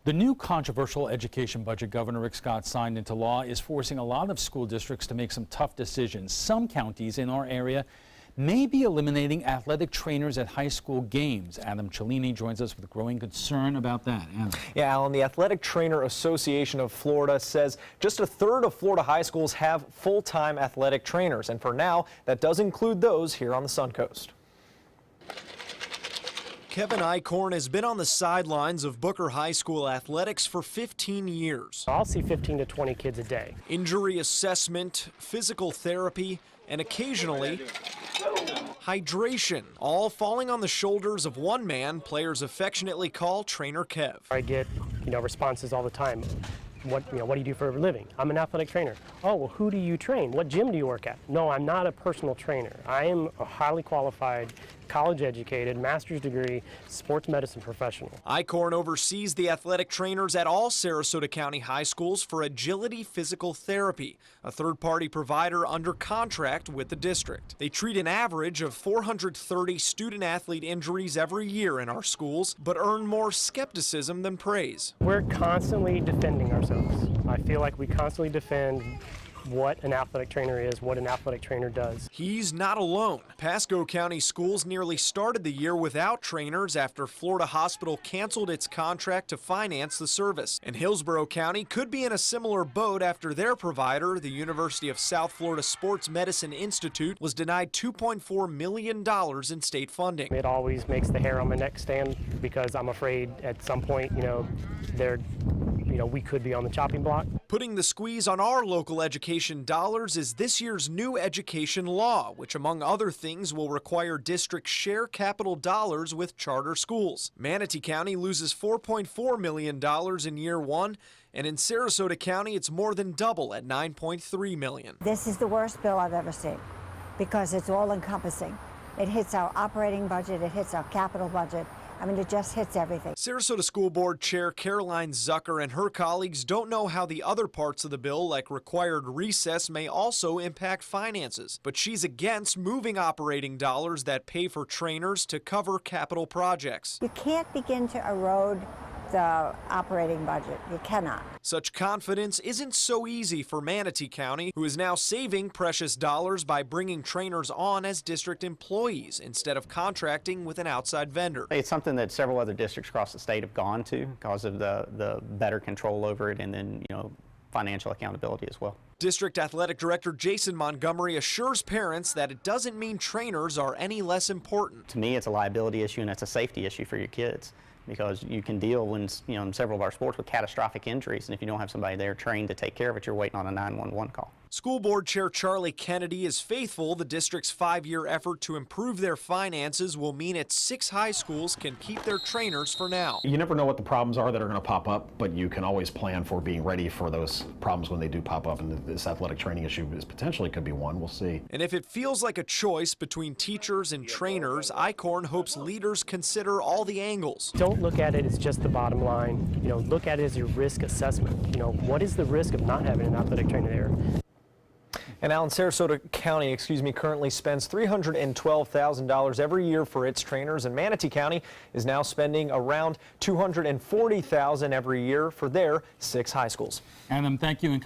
The new controversial education budget Governor Rick Scott signed into law is forcing a lot of school districts to make some tough decisions. Some counties in our area may be eliminating athletic trainers at high school games. Adam Cellini joins us with growing concern about that. Adam. Yeah, Alan, the Athletic Trainer Association of Florida says just a third of Florida high schools have full-time athletic trainers. And for now, that does include those here on the Suncoast. Kevin Eichhorn has been on the sidelines of Booker High School athletics for 15 years. I'll see 15 to 20 kids a day. Injury assessment, physical therapy, and occasionally hydration, all falling on the shoulders of one man players affectionately call Trainer Kev. I get, responses all the time. What do you do for a living? I'm an athletic trainer. Oh, well, who do you train? What gym do you work at? No, I'm not a personal trainer. I am a highly qualified, college-educated, master's degree, sports medicine professional. Eichhorn oversees the athletic trainers at all Sarasota County high schools for Agility Physical Therapy, a third-party provider under contract with the district. They treat an average of 430 student-athlete injuries every year in our schools, but earn more skepticism than praise. We're constantly defending ourselves. I feel like we constantly defend what an athletic trainer is, what an athletic trainer does. He's not alone. Pasco County schools nearly started the year without trainers after Florida Hospital canceled its contract to finance the service. And Hillsborough County could be in a similar boat after their provider, the University of South Florida Sports Medicine Institute, was denied $2.4 million in state funding. It always makes the hair on my neck stand because I'm afraid at some point, we could be on the chopping block. Putting the squeeze on our local education dollars is this year's new education law, which among other things will require districts share capital dollars with charter schools. Manatee County loses $4.4 million in year one, and in Sarasota County it's more than double at $9.3 million. This is the worst bill I've ever seen because it's all encompassing. It hits our operating budget, it hits our capital budget. I mean, it just hits everything. Sarasota School Board Chair Caroline Zucker and her colleagues don't know how the other parts of the bill, like required recess, may also impact finances. But she's against moving operating dollars that pay for trainers to cover capital projects. You can't begin to erode the operating budget. You cannot. Such confidence isn't so easy for Manatee County, who is now saving precious dollars by bringing trainers on as district employees instead of contracting with an outside vendor. It's something that several other districts across the state have gone to because of the better control over it and then, financial accountability as well. District Athletic Director Jason Montgomery assures parents that it doesn't mean trainers are any less important. To me, it's a liability issue and it's a safety issue for your kids, because you can deal in several of our sports with catastrophic injuries, and if you don't have somebody there trained to take care of it, you're waiting on a 911 call. School Board Chair Charlie Kennedy is faithful the district's 5-year effort to improve their finances will mean its 6 high schools can keep their trainers for now. You never know what the problems are that are going to pop up, but you can always plan for being ready for those problems when they do pop up, and this athletic training issue potentially could be one. We'll see. And if it feels like a choice between teachers and trainers, Eichhorn hopes leaders consider all the angles. Don't look at it as just the bottom line. Look at it as your risk assessment. What is the risk of not having an athletic trainer there? And Alan, Sarasota County, currently spends $312,000 every year for its trainers, and Manatee County is now spending around $240,000 every year for their 6 high schools. Adam, thank you.